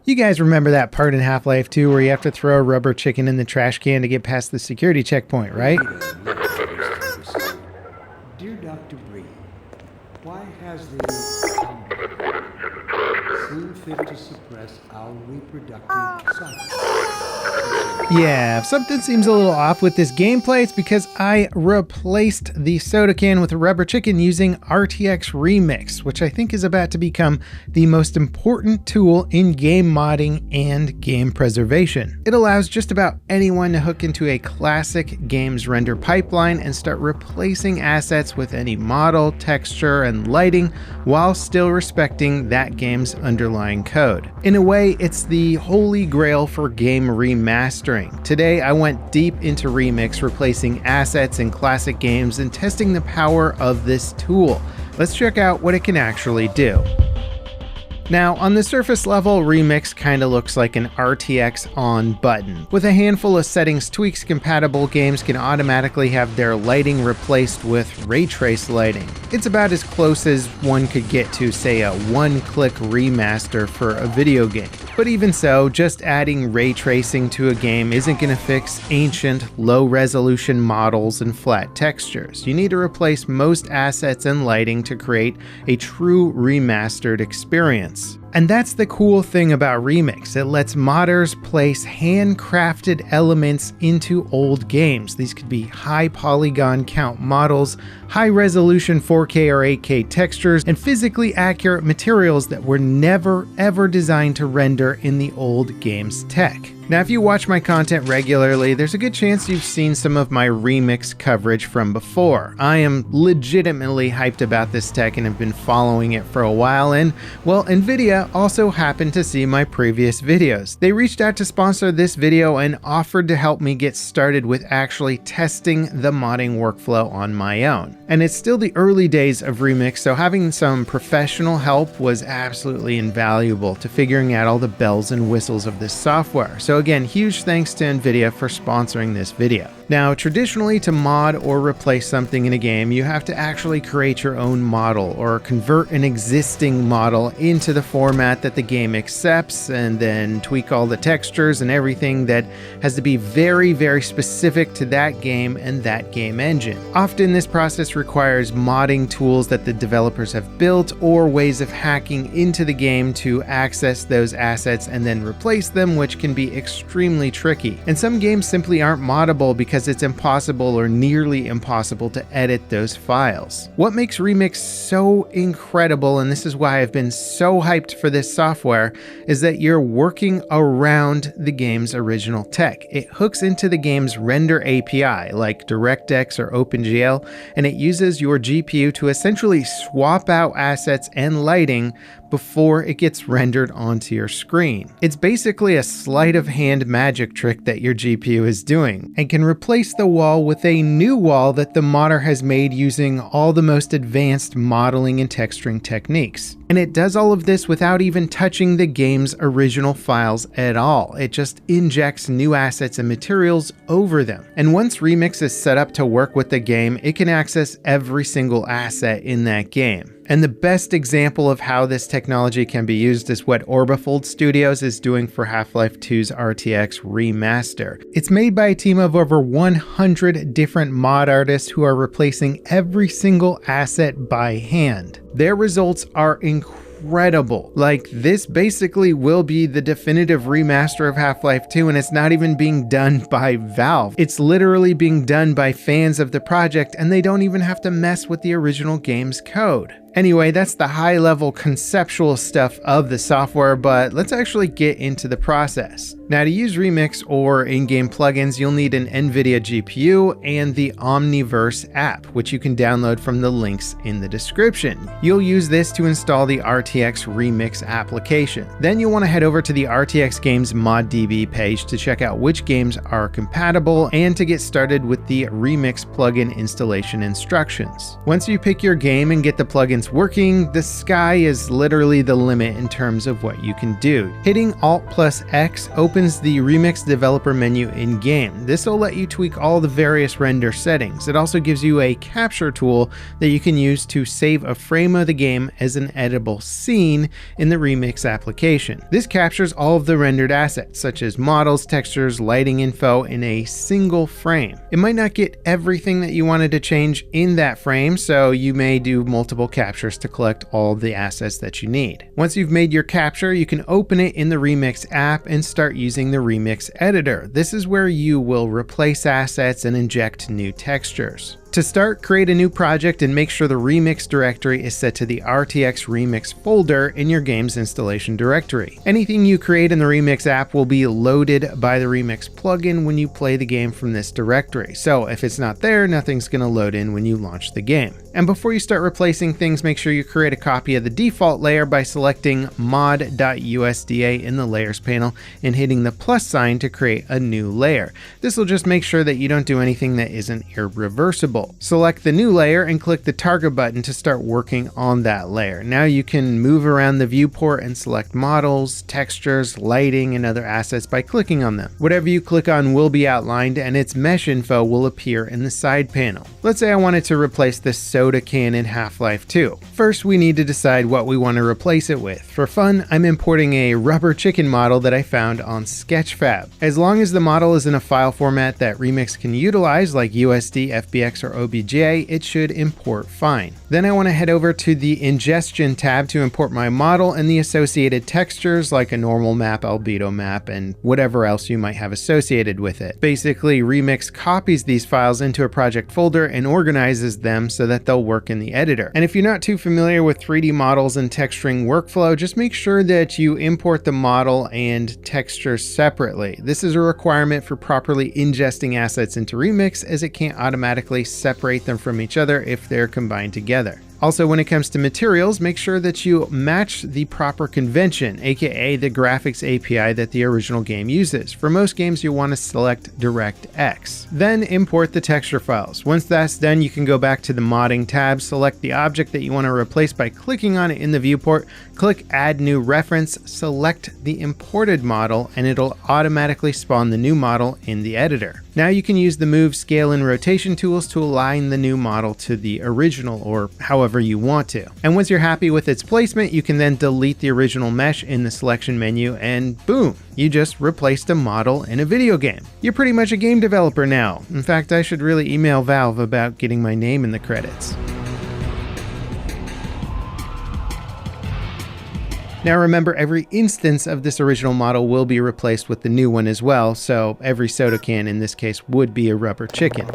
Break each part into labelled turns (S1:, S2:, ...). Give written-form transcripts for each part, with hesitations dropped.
S1: You guys remember that part in Half-Life 2 where you have to throw a rubber chicken in the trash can to get past the security checkpoint, right?
S2: Dear Dr. Bree, why has the seen fit to suppress our reproductive cycle?
S1: Yeah, if something seems a little off with this gameplay, it's because I replaced the soda can with a rubber chicken using RTX Remix, which I think is about to become the most important tool in game modding and game preservation. It allows just about anyone to hook into a classic game's render pipeline and start replacing assets with any model, texture, and lighting while still respecting that game's underlying code. In a way, it's the holy grail for game remastering. Today, I went deep into Remix, replacing assets in classic games and testing the power of this tool. Let's check out what it can actually do. Now, on the surface level, Remix kinda looks like an RTX on button. With a handful of settings tweaks, compatible games can automatically have their lighting replaced with ray trace lighting. It's about as close as one could get to, say, a one-click remaster for a video game. But even so, just adding ray tracing to a game isn't gonna fix ancient, low-resolution models and flat textures. You need to replace most assets and lighting to create a true remastered experience. And that's the cool thing about Remix. It lets modders place handcrafted elements into old games. These could be high polygon count models, high resolution 4K or 8K textures, and physically accurate materials that were never ever designed to render in the old game's tech. Now, if you watch my content regularly, there's a good chance you've seen some of my Remix coverage from before. I am legitimately hyped about this tech and have been following it for a while, and, well, Nvidia also happened to see my previous videos. They reached out to sponsor this video and offered to help me get started with actually testing the modding workflow on my own. And it's still the early days of Remix, so having some professional help was absolutely invaluable to figuring out all the bells and whistles of this software. So again, huge thanks to Nvidia for sponsoring this video. Now, traditionally, to mod or replace something in a game, you have to actually create your own model or convert an existing model into the format that the game accepts and then tweak all the textures and everything that has to be very, very specific to that game and that game engine. Often this process requires modding tools that the developers have built or ways of hacking into the game to access those assets and then replace them, which can be extremely tricky. And some games simply aren't moddable because it's impossible or nearly impossible to edit those files. What makes Remix so incredible, and this is why I've been so hyped for this software, is that you're working around the game's original tech. It hooks into the game's render API like DirectX or OpenGL, and it uses your GPU to essentially swap out assets and lighting before it gets rendered onto your screen. It's basically a sleight of hand magic trick that your GPU is doing, and can replace the wall with a new wall that the modder has made using all the most advanced modeling and texturing techniques. And it does all of this without even touching the game's original files at all. It just injects new assets and materials over them. And once Remix is set up to work with the game, it can access every single asset in that game. And the best example of how this technology can be used is what Orbifold Studios is doing for Half-Life 2's RTX Remaster. It's made by a team of over 100 different mod artists who are replacing every single asset by hand. Their results are incredible. Like, this basically will be the definitive remaster of Half-Life 2, and it's not even being done by Valve. It's literally being done by fans of the project, and they don't even have to mess with the original game's code. Anyway, that's the high-level conceptual stuff of the software, but let's actually get into the process. Now, to use Remix or in-game plugins, you'll need an NVIDIA GPU and the Omniverse app, which you can download from the links in the description. You'll use this to install the RTX Remix application. Then you'll want to head over to the RTX Games ModDB page to check out which games are compatible and to get started with the Remix plugin installation instructions. Once you pick your game and get the plugin since working, the sky is literally the limit in terms of what you can do. Hitting Alt+X opens the Remix developer menu in-game. This will let you tweak all the various render settings. It also gives you a capture tool that you can use to save a frame of the game as an editable scene in the Remix application. This captures all of the rendered assets, such as models, textures, lighting info in a single frame. It might not get everything that you wanted to change in that frame, so you may do multiple captures to collect all the assets that you need. Once you've made your capture, you can open it in the Remix app and start using the Remix editor. This is where you will replace assets and inject new textures. To start, create a new project and make sure the Remix directory is set to the RTX Remix folder in your game's installation directory. Anything you create in the Remix app will be loaded by the Remix plugin when you play the game from this directory. So if it's not there, nothing's going to load in when you launch the game. And before you start replacing things, make sure you create a copy of the default layer by selecting mod.usda in the layers panel and hitting the plus sign to create a new layer. This will just make sure that you don't do anything that isn't irreversible. Select the new layer and click the target button to start working on that layer. Now you can move around the viewport and select models, textures, lighting, and other assets by clicking on them. Whatever you click on will be outlined and its mesh info will appear in the side panel. Let's say I wanted to replace the soda can in Half-Life 2. First, we need to decide what we want to replace it with. For fun, I'm importing a rubber chicken model that I found on Sketchfab. As long as the model is in a file format that Remix can utilize, like USD, FBX, or OBJ, it should import fine. Then I want to head over to the ingestion tab to import my model and the associated textures like a normal map, albedo map, and whatever else you might have associated with it. Basically, Remix copies these files into a project folder and organizes them so that they'll work in the editor. And if you're not too familiar with 3D models and texturing workflow, just make sure that you import the model and texture separately. This is a requirement for properly ingesting assets into Remix, as it can't automatically separate them from each other if they're combined together. Also, when it comes to materials, make sure that you match the proper convention, aka the graphics API that the original game uses. For most games, you'll want to select DirectX. Then import the texture files. Once that's done, you can go back to the modding tab, select the object that you want to replace by clicking on it in the viewport, click Add New Reference, select the imported model, and it'll automatically spawn the new model in the editor. Now you can use the Move, Scale, and Rotation tools to align the new model to the original, or however you want to. And once you're happy with its placement, you can then delete the original mesh in the selection menu, and boom, you just replaced a model in a video game. You're pretty much a game developer now. In fact, I should really email Valve about getting my name in the credits. Now remember, every instance of this original model will be replaced with the new one as well, so every soda can in this case would be a rubber chicken.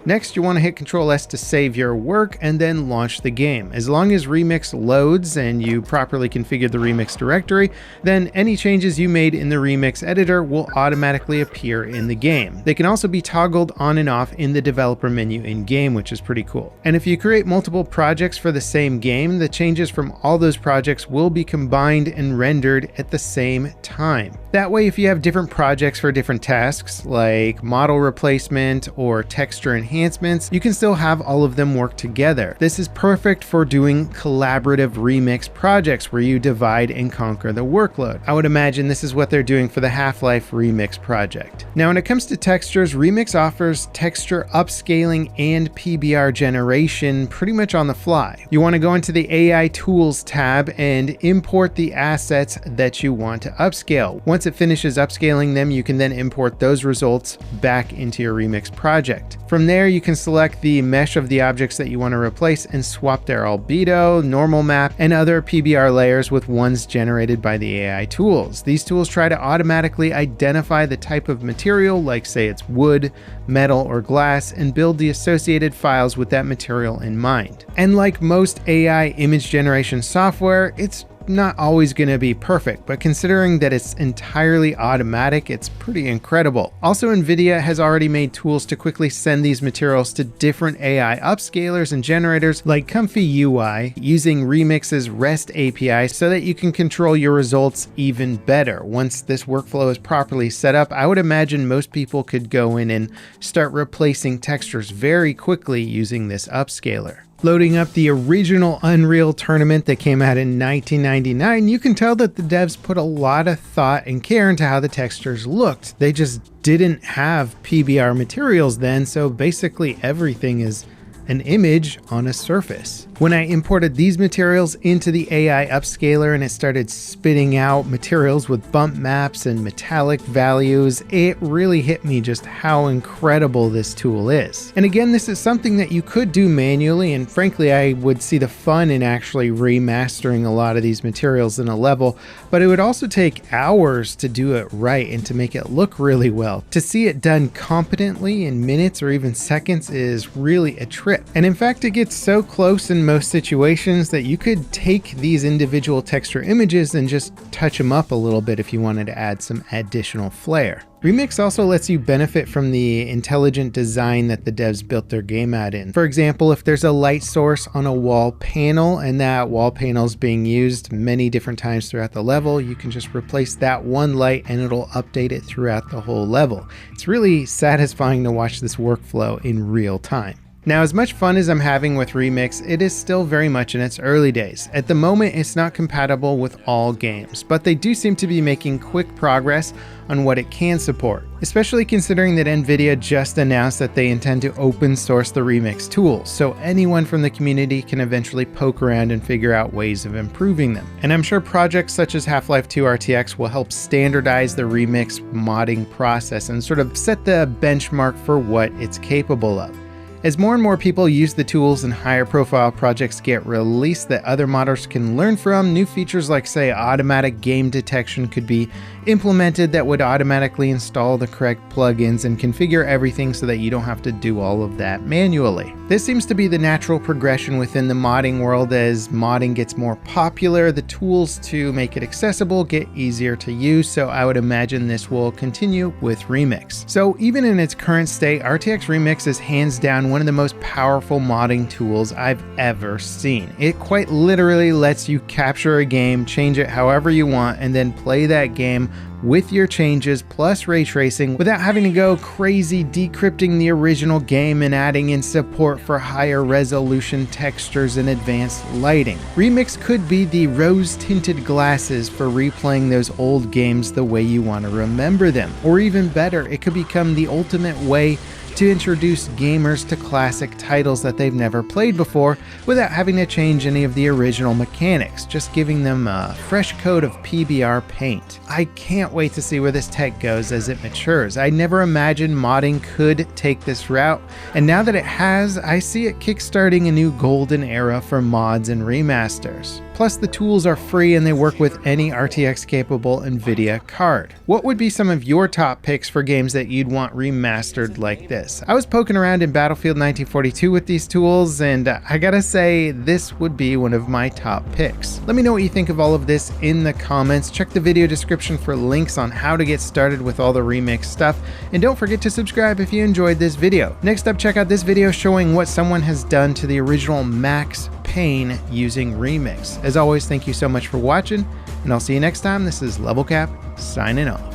S1: Next, you want to hit Ctrl+S to save your work and then launch the game. As long as Remix loads and you properly configured the Remix directory, then any changes you made in the Remix editor will automatically appear in the game. They can also be toggled on and off in the developer menu in-game, which is pretty cool. And if you create multiple projects for the same game, the changes from all those projects will be combined and rendered at the same time. That way, if you have different projects for different tasks, like model replacement or texture enhancements, you can still have all of them work together. This is perfect for doing collaborative Remix projects where you divide and conquer the workload. I would imagine this is what they're doing for the Half-Life Remix project. Now, when it comes to textures, Remix offers texture upscaling and PBR generation pretty much on the fly. You want to go into the AI Tools tab and import the assets that you want to upscale. Once it finishes upscaling them, you can then import those results back into your Remix project. From there, you can select the mesh of the objects that you want to replace and swap their albedo, normal map, and other PBR layers with ones generated by the AI tools. These tools try to automatically identify the type of material, like say it's wood, metal, or glass, and build the associated files with that material in mind. And like most AI image generation software, it's not always going to be perfect, but considering that it's entirely automatic, it's pretty incredible. Also, NVIDIA has already made tools to quickly send these materials to different AI upscalers and generators like Comfy UI using Remix's REST API so that you can control your results even better. Once this workflow is properly set up, I would imagine most people could go in and start replacing textures very quickly using this upscaler. Loading up the original Unreal Tournament that came out in 1999, you can tell that the devs put a lot of thought and care into how the textures looked. They just didn't have PBR materials then, so basically everything is an image on a surface. When I imported these materials into the AI upscaler and it started spitting out materials with bump maps and metallic values, it really hit me just how incredible this tool is. And again, this is something that you could do manually, and frankly, I would see the fun in actually remastering a lot of these materials in a level, but it would also take hours to do it right and to make it look really well. To see it done competently in minutes or even seconds is really a trip. And in fact, it gets so close in most situations that you could take these individual texture images and just touch them up a little bit if you wanted to add some additional flair. Remix also lets you benefit from the intelligent design that the devs built their game out in. For example, if there's a light source on a wall panel and that wall panel is being used many different times throughout the level, you can just replace that one light and it'll update it throughout the whole level. It's really satisfying to watch this workflow in real time. Now, as much fun as I'm having with Remix, it is still very much in its early days. At the moment, it's not compatible with all games, but they do seem to be making quick progress on what it can support, especially considering that Nvidia just announced that they intend to open source the Remix tools, so anyone from the community can eventually poke around and figure out ways of improving them. And I'm sure projects such as Half-Life 2 RTX will help standardize the Remix modding process and sort of set the benchmark for what it's capable of. As more and more people use the tools and higher profile projects get released that other modders can learn from, new features like, say, automatic game detection could be implemented that would automatically install the correct plugins and configure everything so that you don't have to do all of that manually. This seems to be the natural progression within the modding world. As modding gets more popular, the tools to make it accessible get easier to use, so I would imagine this will continue with Remix. So even in its current state, RTX Remix is hands down one of the most powerful modding tools I've ever seen. It quite literally lets you capture a game, change it however you want, and then play that game with your changes plus ray tracing without having to go crazy decrypting the original game and adding in support for higher resolution textures and advanced lighting. Remix could be the rose-tinted glasses for replaying those old games the way you want to remember them. Or even better, it could become the ultimate way to introduce gamers to classic titles that they've never played before without having to change any of the original mechanics, just giving them a fresh coat of PBR paint. I can't wait to see where this tech goes as it matures. I never imagined modding could take this route, and now that it has, I see it kickstarting a new golden era for mods and remasters. Plus, the tools are free and they work with any RTX capable NVIDIA card. What would be some of your top picks for games that you'd want remastered like this? I was poking around in Battlefield 1942 with these tools, and I gotta say, this would be one of my top picks. Let me know what you think of all of this in the comments. Check the video description for links on how to get started with all the Remix stuff, and don't forget to subscribe if you enjoyed this video. Next up, check out this video showing what someone has done to the original Max Payne using Remix. As always, thank you so much for watching, and I'll see you next time. This is Level Cap, signing off.